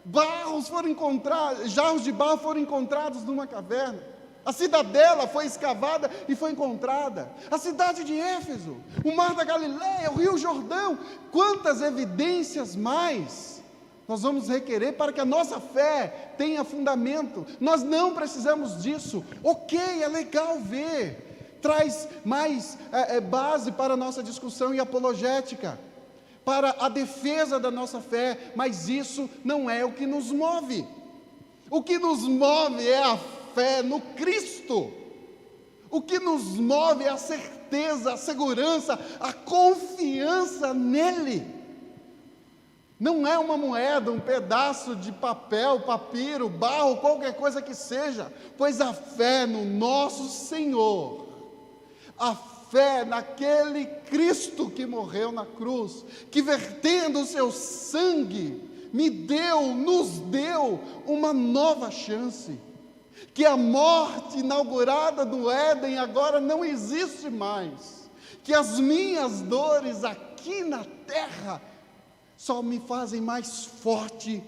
Speaker 1: Barros foram encontrados, jarros de barro foram encontrados numa caverna. A cidadela foi escavada e foi encontrada. A cidade de Éfeso, o mar da Galileia, o rio Jordão. Quantas evidências mais nós vamos requerer para que a nossa fé tenha fundamento? Nós não precisamos disso. Ok, é legal ver. Traz mais base para a nossa discussão e apologética, para a defesa da nossa fé, mas isso não é o que nos move. O que nos move é a fé no Cristo. O que nos move é a certeza, a segurança, a confiança nele. Não é uma moeda, um pedaço de papel, papiro, barro, qualquer coisa que seja, pois a fé no nosso Senhor, a fé naquele Cristo que morreu na cruz, que vertendo o seu sangue, nos deu uma nova chance, que a morte inaugurada do Éden agora não existe mais, que as minhas dores aqui na terra só me fazem mais forte,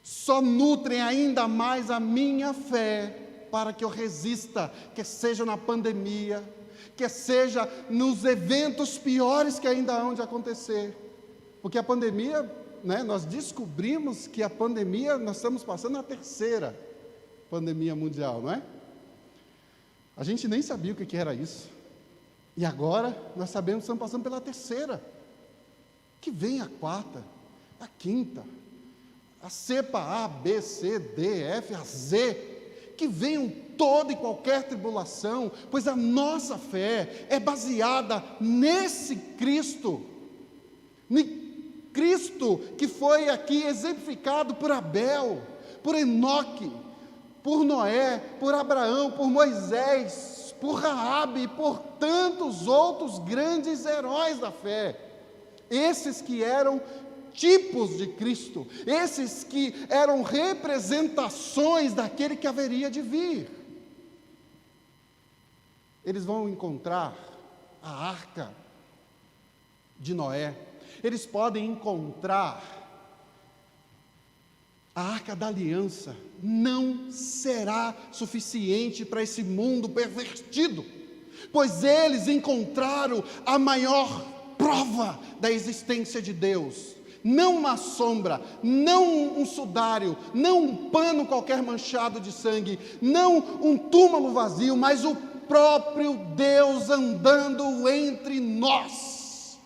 Speaker 1: só nutrem ainda mais a minha fé, para que eu resista, que seja na pandemia, que seja nos eventos piores que ainda hão de acontecer, porque a pandemia, né, nós descobrimos que a pandemia, nós estamos passando a terceira pandemia mundial, não é? A gente nem sabia o que era isso, e agora nós sabemos que estamos passando pela terceira, que vem a quarta, a quinta, a cepa A, B, C, D, F, a Z, que venham toda e qualquer tribulação, pois a nossa fé é baseada nesse Cristo, Cristo que foi aqui exemplificado por Abel, por Enoque, por Noé, por Abraão, por Moisés, por Raabe e por tantos outros grandes heróis da fé, esses que eram tipos de Cristo, esses que eram representações daquele que haveria de vir. Eles vão encontrar a arca de Noé, eles podem encontrar a arca da aliança. Não será suficiente para esse mundo pervertido, pois eles encontraram a maior prova da existência de Deus. Não uma sombra, não um sudário, não um pano qualquer manchado de sangue, não um túmulo vazio, mas o próprio Deus andando entre nós.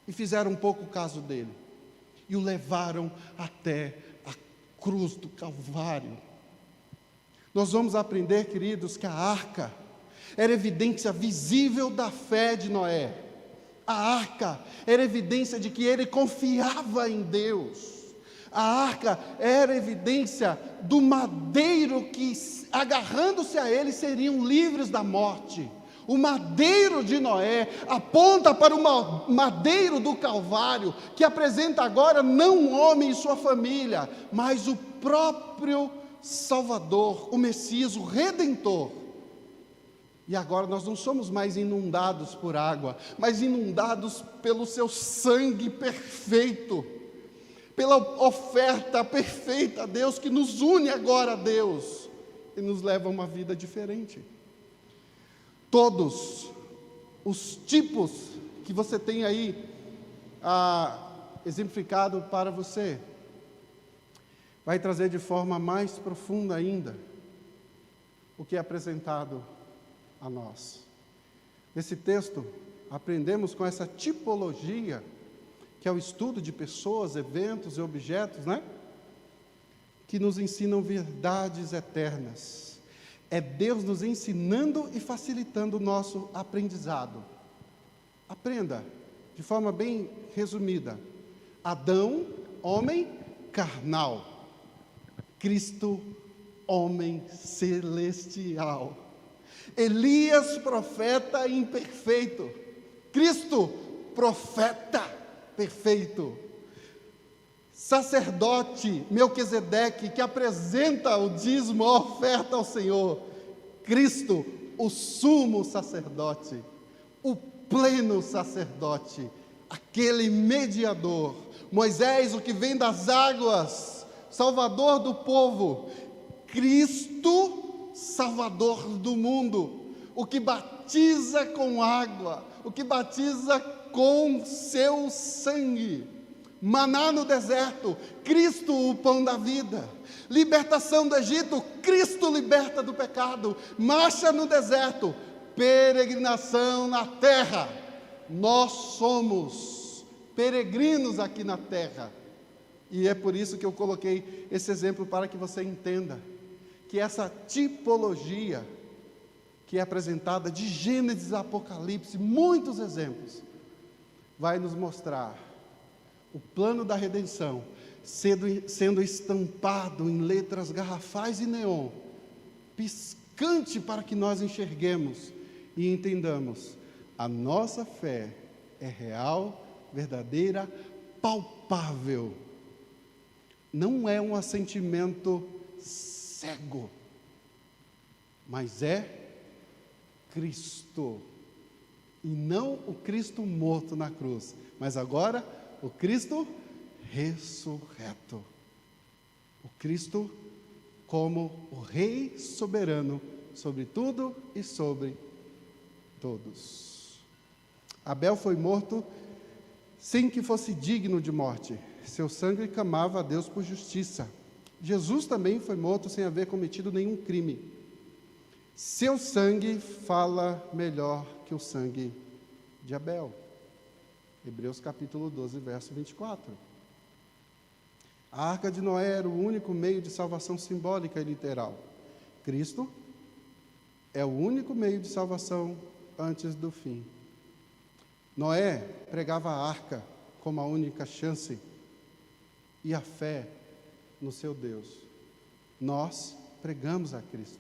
Speaker 1: E fizeram um pouco caso dele. E o levaram até a cruz do Calvário. Nós vamos aprender, queridos, que a arca era evidência visível da fé de Noé. A arca era evidência de que ele confiava em Deus. A arca era evidência do madeiro que, agarrando-se a ele, seriam livres da morte. O madeiro de Noé aponta para o madeiro do Calvário, que apresenta agora não um homem e sua família, mas o próprio Salvador, o Messias, o Redentor. E agora nós não somos mais inundados por água, mas inundados pelo seu sangue perfeito, pela oferta perfeita a Deus, que nos une agora a Deus e nos leva a uma vida diferente. Todos os tipos que você tem aí exemplificado para você, vai trazer de forma mais profunda ainda o que é apresentado a nós. Nesse texto, aprendemos com essa tipologia, que é o estudo de pessoas, eventos e objetos, né? Que nos ensinam verdades eternas. É Deus nos ensinando e facilitando o nosso aprendizado. Aprenda, de forma bem resumida. Adão, homem carnal. Cristo, homem celestial. Elias, profeta imperfeito. Cristo, profeta perfeito. Sacerdote Melquisedeque, que apresenta o dízimo, a oferta ao Senhor. Cristo, o sumo sacerdote, o pleno sacerdote, aquele mediador. Moisés, o que vem das águas, Salvador do povo. Cristo, Salvador do mundo, o que batiza com água, o que batiza com seu sangue. Maná no deserto, Cristo, o pão da vida. Libertação do Egito, Cristo liberta do pecado. Marcha no deserto, peregrinação na terra. Nós somos peregrinos aqui na terra. E é por isso que eu coloquei esse exemplo, para que você entenda que essa tipologia que é apresentada de Gênesis a Apocalipse, muitos exemplos, vai nos mostrar o plano da redenção sendo estampado em letras garrafais e neon, piscante, para que nós enxerguemos e entendamos: a nossa fé é real, verdadeira, palpável. Não é um assentimento cego, mas é Cristo, e não o Cristo morto na cruz, mas agora o Cristo ressurreto, o Cristo como o Rei soberano sobre tudo e sobre todos. Abel foi morto sem que fosse digno de morte, seu sangue clamava a Deus por justiça. Jesus também foi morto sem haver cometido nenhum crime. Seu sangue fala melhor que o sangue de Abel. Hebreus capítulo 12, verso 24. A arca de Noé era o único meio de salvação simbólica e literal. Cristo é o único meio de salvação antes do fim. Noé pregava a arca como a única chance e a fé no seu Deus. Nós pregamos a Cristo.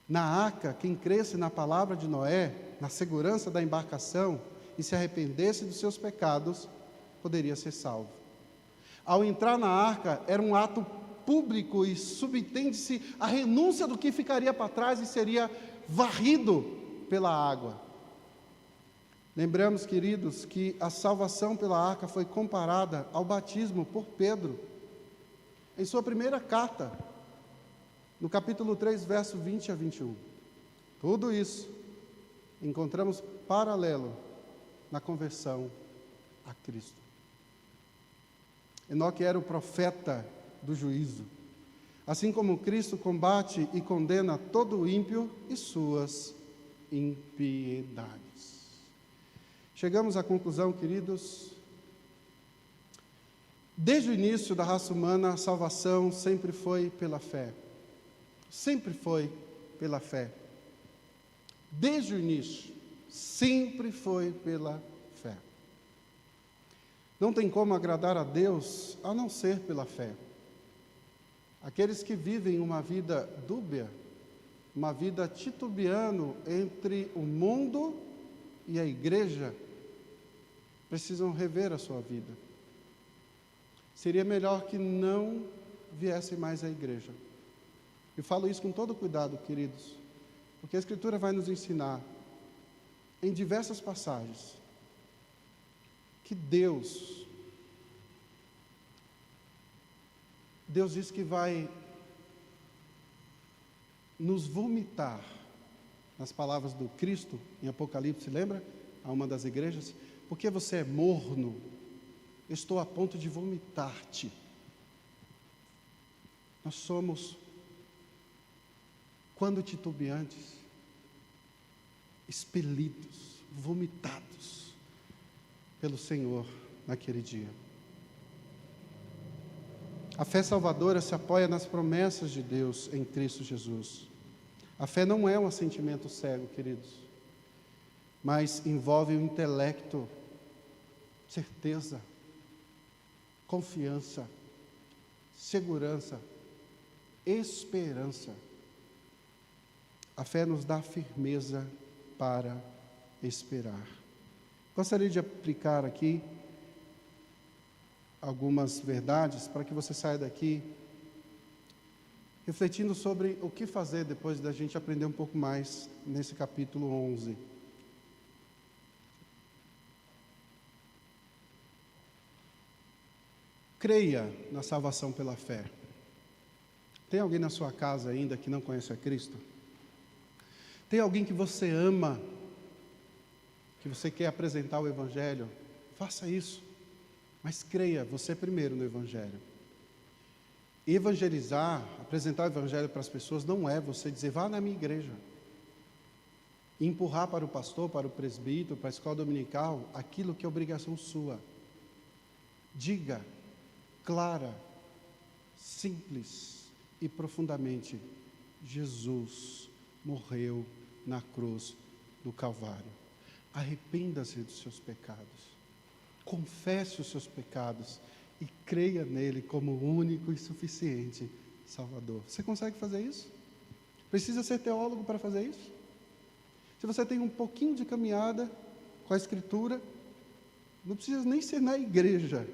Speaker 1: Na arca, quem cresce na palavra de Noé, na segurança da embarcação, e se arrependesse dos seus pecados, poderia ser salvo. Ao entrar na arca, era um ato público e subtende-se a renúncia do que ficaria para trás e seria varrido pela água. Lembramos, queridos, que a salvação pela arca foi comparada ao batismo por Pedro, em sua primeira carta, no capítulo 3, verso 20 a 21. Tudo isso encontramos paralelo na conversão a Cristo. Enoque era o profeta do juízo. assim como Cristo combate e condena todo o ímpio e suas impiedades. Chegamos à conclusão, queridos, desde o início da raça humana, a salvação sempre foi pela fé. Sempre foi pela fé. Desde o início, sempre foi pela fé. Não tem como agradar a Deus a não ser pela fé. Aqueles que vivem uma vida dúbia, uma vida titubeando entre o mundo e a igreja, precisam rever a sua vida. Seria melhor que não viessem mais à igreja. Eu falo isso com todo cuidado, queridos, porque a Escritura vai nos ensinar, em diversas passagens, que Deus diz que vai nos vomitar, nas palavras do Cristo, em Apocalipse, lembra? A uma das igrejas, porque você é morno, estou a ponto de vomitar-te. Nós somos, quando titubeantes, expelidos, vomitados pelo Senhor naquele dia. A fé salvadora se apoia nas promessas de Deus em Cristo Jesus. A fé não é um assentimento cego, queridos, mas envolve o intelecto, certeza, confiança, segurança, esperança. A fé nos dá firmeza para esperar. Gostaria de aplicar aqui algumas verdades para que você saia daqui refletindo sobre o que fazer depois da gente aprender um pouco mais nesse capítulo 11. Creia na salvação pela fé. Tem alguém na sua casa ainda que não conhece a Cristo? Tem alguém que você ama, que você quer apresentar o Evangelho? Faça isso, mas creia você primeiro no Evangelho. Evangelizar, apresentar o Evangelho para as pessoas não é você dizer, vá na minha igreja, e empurrar para o pastor, para o presbítero, para a escola dominical, aquilo que é obrigação sua. Diga, clara, simples e profundamente, Jesus morreu na cruz do Calvário. Arrependa-se dos seus pecados, confesse os seus pecados e creia nele como o único e suficiente Salvador. Você consegue fazer isso? Precisa ser teólogo para fazer isso? Se você tem um pouquinho de caminhada com a Escritura, não precisa nem ser na igreja.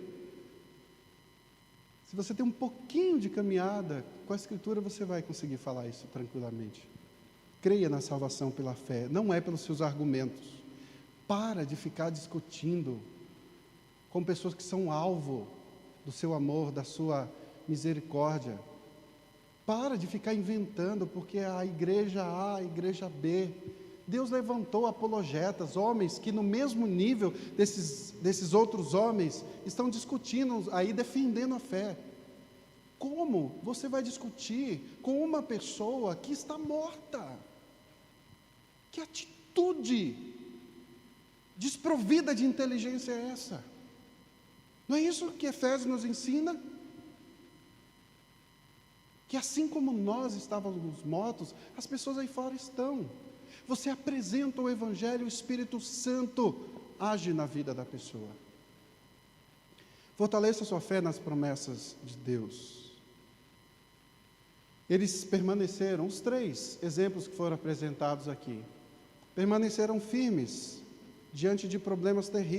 Speaker 1: Se você tem um pouquinho de caminhada com a Escritura, você vai conseguir falar isso tranquilamente. Creia na salvação pela fé, não é pelos seus argumentos. Para de ficar discutindo com pessoas que são alvo do seu amor, da sua misericórdia. Para de ficar inventando, porque a igreja A, a igreja B. Deus levantou apologetas, homens que no mesmo nível desses outros homens estão discutindo aí, defendendo a fé. Como você vai discutir com uma pessoa que está morta? Que atitude desprovida de inteligência é essa? Não é isso que Efésios nos ensina? Que assim como nós estávamos mortos, as pessoas aí fora estão. Você apresenta o Evangelho, o Espírito Santo age na vida da pessoa. Fortaleça sua fé nas promessas de Deus. Eles permaneceram, os 3 exemplos que foram apresentados aqui, permaneceram firmes diante de problemas terríveis.